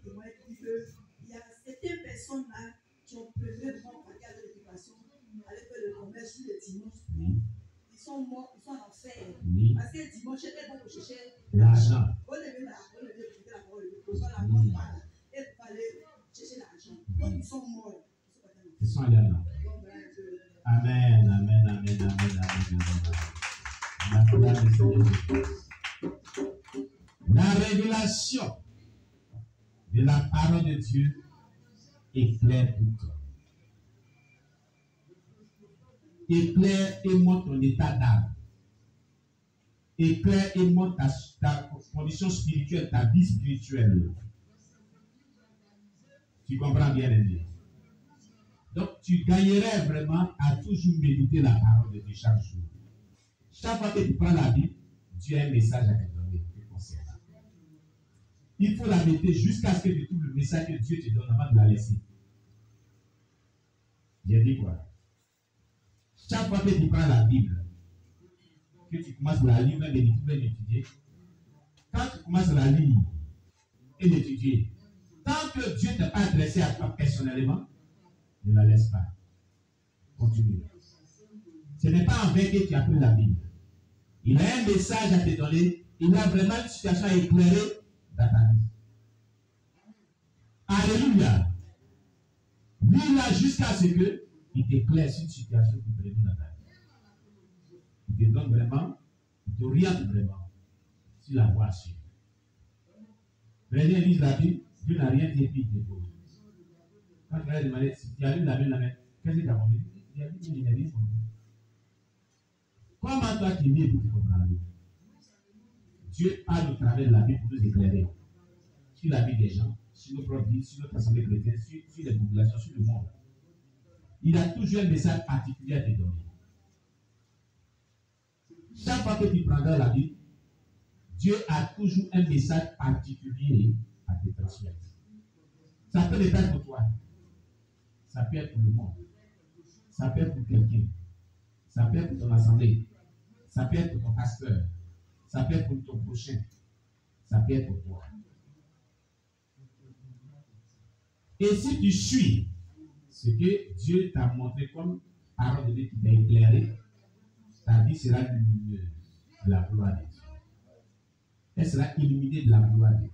témoigne qui dit qu'il y a certaines personnes là qui ont préféré prendre la carte de l'éducation, aller faire le commerce sur le dimanche. Ils sont morts, ils sont en enfer. Parce que le dimanche, ils vont chercher l'argent. On devait la parole, la bonne part. Et il fallait chercher l'argent. Donc ils sont morts. Ils sont allés là. Amen, amen, amen, amen, amen. La gloire du Seigneur Jésus. La révélation de la parole de Dieu éclaire tout. Éclaire et montre ton état d'âme. Éclaire et montre ta condition spirituelle, ta vie spirituelle. Tu comprends bien les dire. Donc, tu gagnerais vraiment à toujours méditer la parole de Dieu chaque jour. Chaque fois que tu prends la Bible, Dieu a un message à te donner concernant. Il faut la méditer jusqu'à ce que tu trouves le message que Dieu te donne avant de la laisser. J'ai dit quoi? Chaque fois que tu prends la Bible, que tu commences à la lire, même l'étudier, quand tu commences à la lire et l'étudier, tant que Dieu ne t'a pas adressé à toi personnellement, ne la laisse pas. Continue. Ce n'est pas en vain que tu as pris la Bible. Il a un message à te donner. Il a vraiment une situation à éclairer dans ta vie. Alléluia. Lis-la jusqu'à ce que il t'éclaire sur une situation qui prévaut dans ta vie. Il te donne vraiment, il t'oriente vraiment sur la voie à suivre. Prenez lise la Bible, Dieu n'a rien dit et puis il te pose. Quand tu vas demander si tu as lu la Bible, qu'est-ce que tu as compris? Il a dit qu'il n'a rien compris. Comment toi tu lis pour te comprendre? Dieu parle au travers de la Bible pour nous éclairer sur la vie des gens, sur nos propres vies, sur notre assemblée chrétienne, sur les populations, sur le monde. Il a toujours un message particulier à te donner. Chaque fois que tu prendras la Bible, Dieu a toujours un message particulier à te transmettre. Ça peut être pour toi. Ça peut être pour le monde. Ça peut être pour quelqu'un. Ça peut être pour ton assemblée. Ça peut être pour ton pasteur. Ça peut être pour ton prochain. Ça peut être pour toi. Et si tu suis ce que Dieu t'a montré comme parole de Dieu qui t'a éclairé, ta vie sera lumineuse de la gloire de Dieu. Elle sera illuminée de la gloire de Dieu.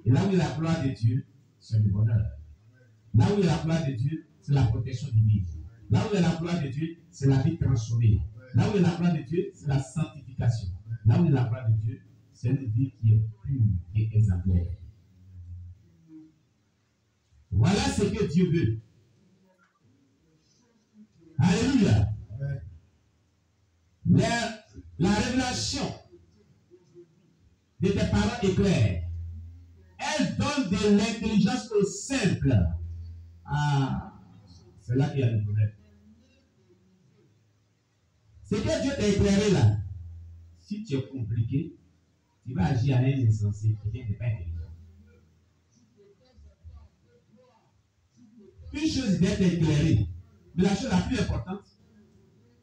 Et là où est la gloire de Dieu, c'est le bonheur. Là où est la gloire de Dieu, c'est la protection divine. Là où est la gloire de Dieu, c'est la vie transformée. Là où est la gloire de Dieu, c'est la sanctification. Là où est la gloire de Dieu, c'est une vie qui est pure et exemplaire. Voilà ce que Dieu veut. Alléluia. La révélation de tes paroles est claire. Elle donne de l'intelligence au simple. Ah, c'est là qu'il y a le problème. Ce que Dieu t'a éclairé là, si tu es compliqué, tu vas agir à un insensé, quelqu'un n'est pas intelligent. Une chose est d'être éclairé, mais la chose la plus importante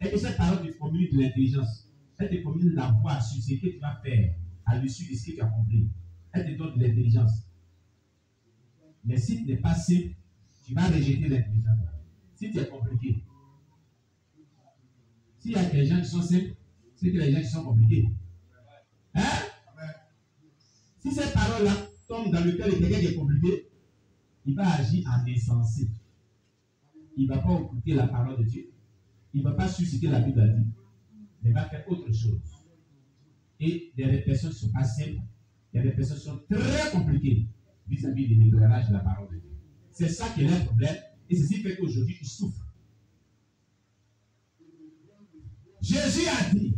est que cette parole te communique de l'intelligence. Elle te communique la voie sur ce que tu vas faire à l'issue de ce que tu as compris. Elle te donne de l'intelligence. Mais si tu n'es pas simple, tu vas rejeter l'intelligence. Si tu es compliqué, s'il y a des gens qui sont simples, c'est que les gens qui sont compliqués. Hein? Si cette parole-là tombe dans le cœur de quelqu'un qui est compliqué, il va agir en insensé. Il ne va pas écouter la parole de Dieu. Il ne va pas suivre ce que la Bible a dit. Il va faire autre chose. Et il y a des personnes qui ne sont pas simples. Il y a des personnes qui sont très compliquées vis-à-vis de l'éclairage de la parole de Dieu. C'est ça qui est leur problème. Et ceci fait qu'aujourd'hui, ils souffrent. Jésus a dit,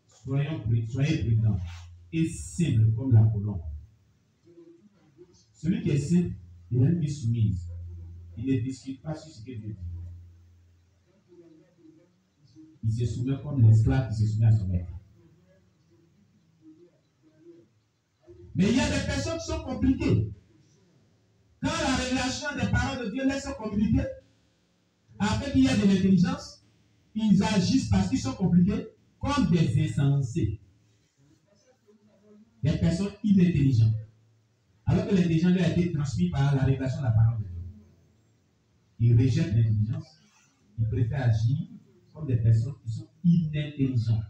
soyez prudents et simples comme la colombe. Celui qui est simple, il a une vie soumise. Il ne discute pas sur ce que Dieu dit. Il se soumet comme l'esclave qui se soumet à son maître. Mais il y a des personnes qui sont compliquées. Quand la révélation des paroles de Dieu laisse compliquées, afin qu'il y ait de l'intelligence, ils agissent parce qu'ils sont compliqués comme des insensés. Des personnes inintelligentes. Alors que l'intelligence lui a été transmise par la révélation de la parole de Dieu. Ils rejettent l'intelligence. Ils préfèrent agir comme des personnes qui sont inintelligentes.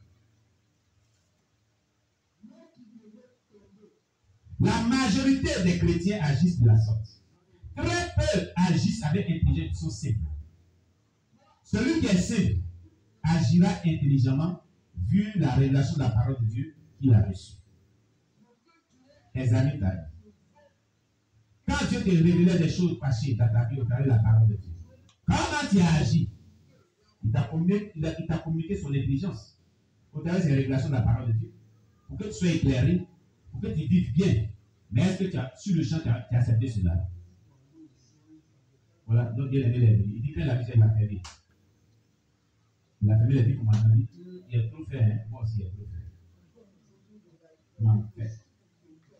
La majorité des chrétiens agissent de la sorte. Très peu agissent avec intelligence, ils sont simples. Celui qui est simple agira intelligemment vu la révélation de la parole de Dieu qu'il a reçue. Examine ta vie. Quand Dieu te révélait des choses passées dans ta vie au travers de la parole de Dieu, comment tu as agi? Il t'a communiqué son intelligence au travers de ces révélations de la parole de Dieu pour que tu sois éclairé, pour que tu vives bien. Mais est-ce que tu as, sur le champ, tu as accepté cela? Voilà, donc Dieu aimé les vies. Il dit que la vie, c'est la famille. La famille, les vies, comme on a dit, il a trop fait, hein? Moi aussi, il a trop fait. M'en fait.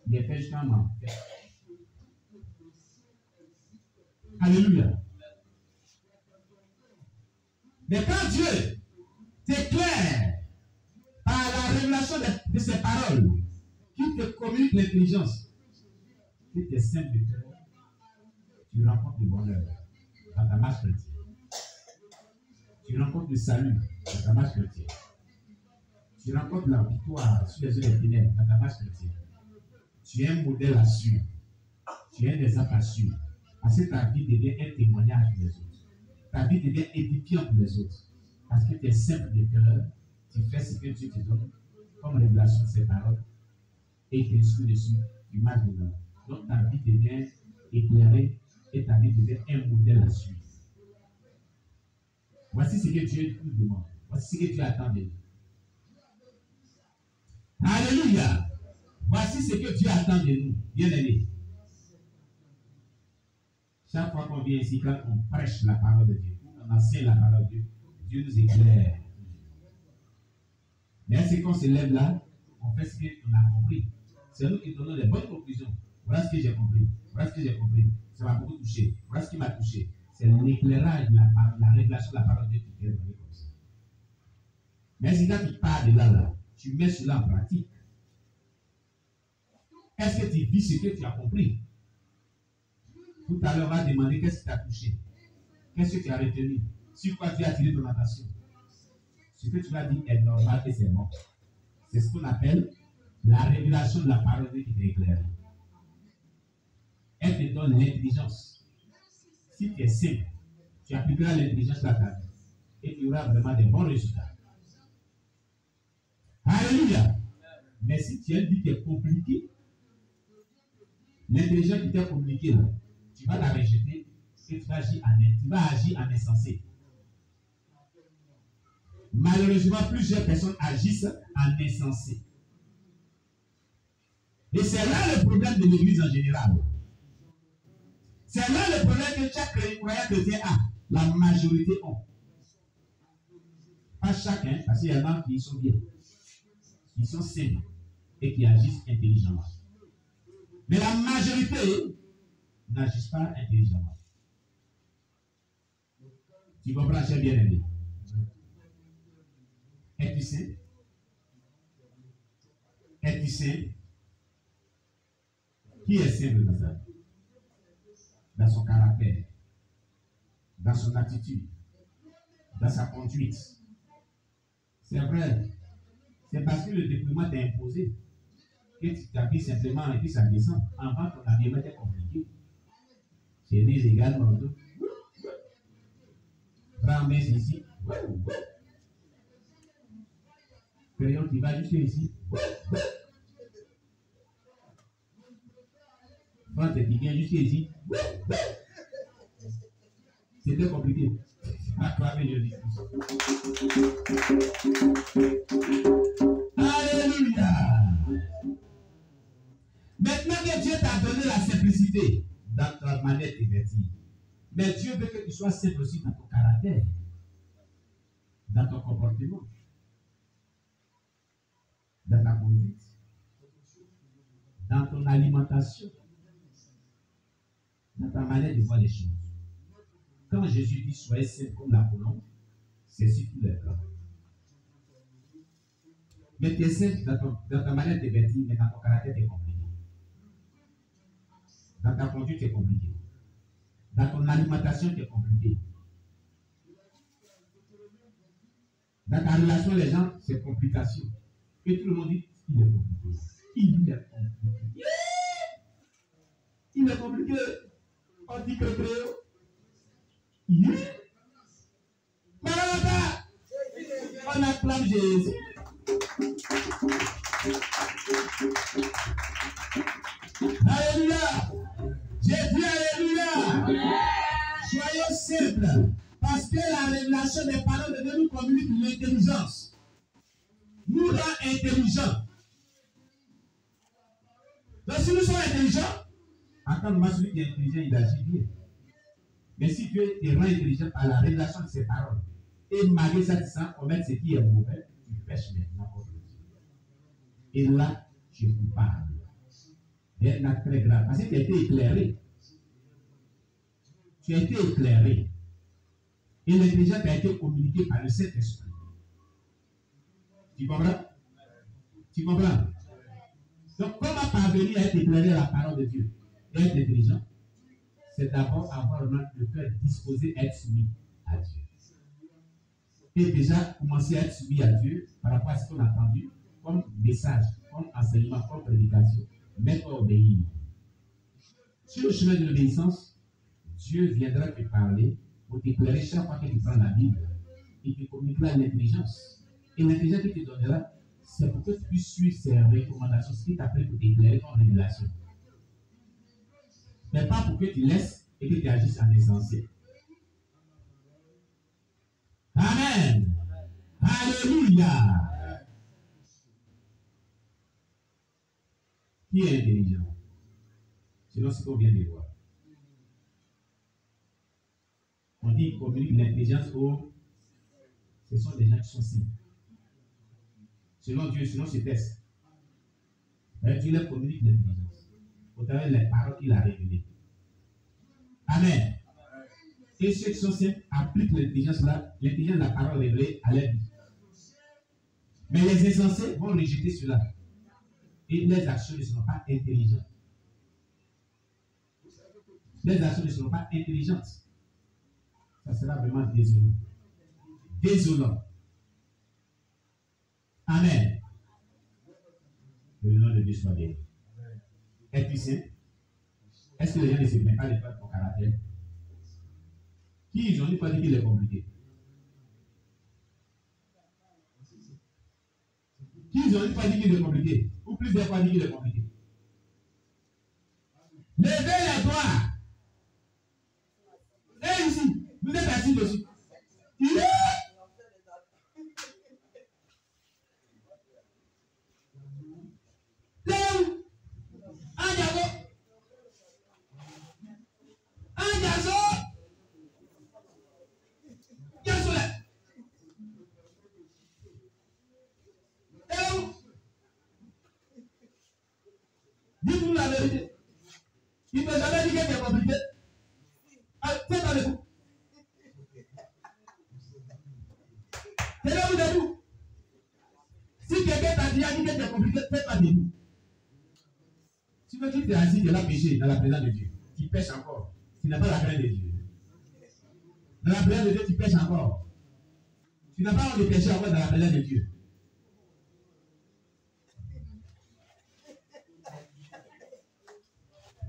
Il a fait jusqu'à m'en fait. Alléluia. Mais quand Dieu t'éclaire par la révélation de ses paroles, qui te communique l'intelligence, qui te simple de cœur, tu rencontres le bonheur dans ta marche chrétienne. Tu rencontres le salut dans ta marche chrétienne. Tu rencontres la victoire sur les yeux des ténèbres dans ta marche chrétienne. Tu es un modèle à suivre. Tu es un exemple à suivre. Parce que ta vie devient un témoignage pour les autres. Ta vie devient édifiante pour les autres. Parce que tu es simple de cœur. Tu fais ce que Dieu te donne comme révélation de ses paroles. Et tu inscris dessus, tu marches dedans. Donc ta vie devient éclairée et ta vie devient un modèle à suivre. Voici ce que Dieu nous demande. Voici ce que Dieu attend de nous. Alléluia. Voici ce que Dieu attend de nous. Bien-aimés. Chaque fois qu'on vient ici, quand on prêche la parole de Dieu, on enseigne la parole de Dieu, Dieu nous éclaire. Mais c'est qu'on se lève là, on fait ce qu'on a compris. C'est nous qui donnons les bonnes conclusions. Voilà ce que j'ai compris. Voilà ce que j'ai compris. Ça m'a beaucoup touché. Voilà ce qui m'a touché. C'est l'éclairage, la révélation de la parole de Dieu qui est donnée comme ça. Mais si quand tu pars de là, tu mets cela en pratique. Est-ce que tu vis ce que tu as compris? Tout à l'heure, on va demander qu'est-ce qui t'a touché. Qu'est-ce que tu as retenu? Sur quoi tu as attiré ton attention? Ce que tu vas dire est normal et c'est bon. C'est ce qu'on appelle la révélation de la parole de Dieu qui t'éclaire. Elle te donne l'intelligence. Si tu es simple, tu appliqueras l'intelligence dans ta vie et tu auras vraiment des bons résultats. Alléluia. Mais si tu as une vie qui est compliquée, l'intelligence qui t'a communiqué là, tu vas la rejeter et tu vas agir en insensé. Malheureusement, plusieurs personnes agissent en insensé. Et c'est là le problème de l'église en général. C'est là le problème que chaque croyant chrétien a. La majorité ont. Pas chacun, parce qu'il y en a qui sont bien, qui sont simples et qui agissent intelligemment. Mais la majorité n'agissent pas intelligemment. Tu comprends, cher bien-aimé? Es-tu simple? Es-tu simple? Qui est simple dans sa vie? Dans son caractère, dans son attitude, dans sa conduite. C'est vrai. C'est parce que le déploiement t'a imposé que tu t'habilles simplement et puis ça descend. Avant, ton habillement était compliqué. C'est des également. Prends main ici. Crayon qui va jusqu'à ici. Prends tes piquets jusqu'à ici. C'était compliqué. Acclamez Jésus. Alléluia. Maintenant que Dieu t'a donné la simplicité dans ta manière de divertir, mais Dieu veut que tu sois simple aussi dans ton caractère, dans ton comportement, dans ta conduite, dans ton alimentation, dans ta manière de voir les choses. Quand Jésus dit soyez simple comme la colombe, c'est sur tous les plans. Mais tu es simple dans ta manière de vêtir, mais dans ton caractère, tu es compliqué. Dans ta conduite, c'est compliqué. Dans ton alimentation, c'est compliqué. Dans ta relation, les gens, c'est complication. Et tout le monde dit, il est compliqué. Il est compliqué. Il est compliqué. On dit que Créo. Maranatha. On acclame Jésus. Alléluia. J'ai dit alléluia. Soyons simples. Parce que la révélation des paroles de Dieu nous communique l'intelligence. Nous rend intelligents. Donc si nous sommes intelligents, attends, celui qui est intelligent, il agit bien. Mais si Dieu te rend intelligent par la révélation de ses paroles, et malgré ça, tu sens commettre ce qui est mauvais, tu pêches maintenant contre Dieu. Et là, tu es coupable. Et là, très grave. Parce que tu as été éclairé. Tu as été éclairé. Et l'intelligence a été communiquée par le Saint-Esprit. Tu comprends? Tu comprends? Donc, comment parvenir à être éclairé à la parole de Dieu et être intelligent? C'est d'abord avoir le cœur disposé à être soumis à Dieu. Et déjà commencer à être soumis à Dieu par rapport à ce qu'on a entendu comme message, comme enseignement, comme prédication. Mais obéir. Sur le chemin de l'obéissance, Dieu viendra te parler pour t'éclairer chaque fois que tu prends la Bible et te communiquera l'intelligence. Et l'intelligence qu'il te donnera, c'est pour que tu puisses suivre ses recommandations, ce qui t'appelle pour t'éclairer ton révélation. Mais pas pour que tu laisses et que tu agisses en essentiel. Amen. Alléluia. Qui est intelligent? Sinon, ce qu'on vient de voir. On dit qu'il communique l'intelligence aux. Ce sont des gens qui sont simples. Selon Dieu, selon ses tests. Dieu leur communique l'intelligence. Au travers des paroles qu'il a révélées. Amen. Et ceux qui sont simples appliquent l'intelligence de la parole révélée à leur vie. Mais les insensés vont rejeter cela. Et les actions ne seront pas intelligentes. Les actions ne seront pas intelligentes. Ça sera vraiment désolant. Désolant. Amen. Que le nom de Dieu soit béni. Es-tu saint? Est-ce que les gens ne se plaignent pas de faire ton caractère? Qui ils ont dit quoi dire qu'il est compliqué? Qui ils ont dit quoi dire qu'il est compliqué? Ou plus de fois dire qu'il est compliqué? Levez les doigts. Et ici, vous êtes assis dessus. Il est. Dites-nous la vérité. Il ne peut jamais dire que c'est compliqué. C'est dans le coup. C'est là où debout. Si quelqu'un t'a dit que c'est compliqué, c'est pas debout. Si tu es assis de la péché dans la présence de Dieu, tu pêches encore. Tu n'as pas la crainte de Dieu. Dans la présence de Dieu, tu pêches encore. Tu n'as pas envie de pécher encore dans la présence de Dieu.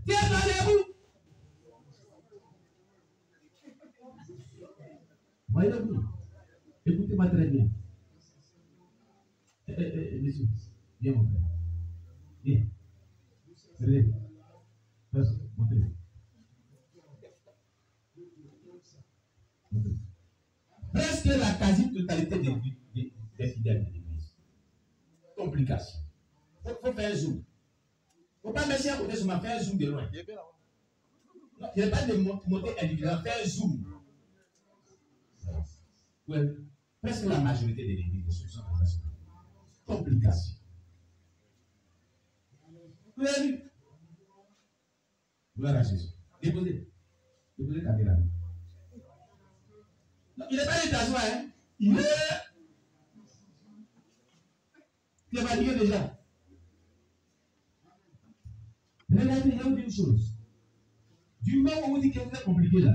Tiens-toi debout. Voyez-vous, écoutez-moi très bien. Monsieur, viens mon frère. Viens. Regardez. Montrez. Presque la quasi-totalité des fidèles de l'église. Complication. Il faut faire un zoom. Il ne faut pas mettre à côté sur ma faire un zoom de loin. Non, il n'y a pas de monter individuellement, faire un zoom. Ouais. Presque la majorité de l'église sont comme ça. Complication. Vous avez vu? Gloire à Jésus. Déposez. Déposez ta caméra. Non, il n'est pas allé t'asseoir, hein? Il est. Tu es fatigué déjà. Regardez, il y a une chose. Du moment où on dit que c'est compliqué là,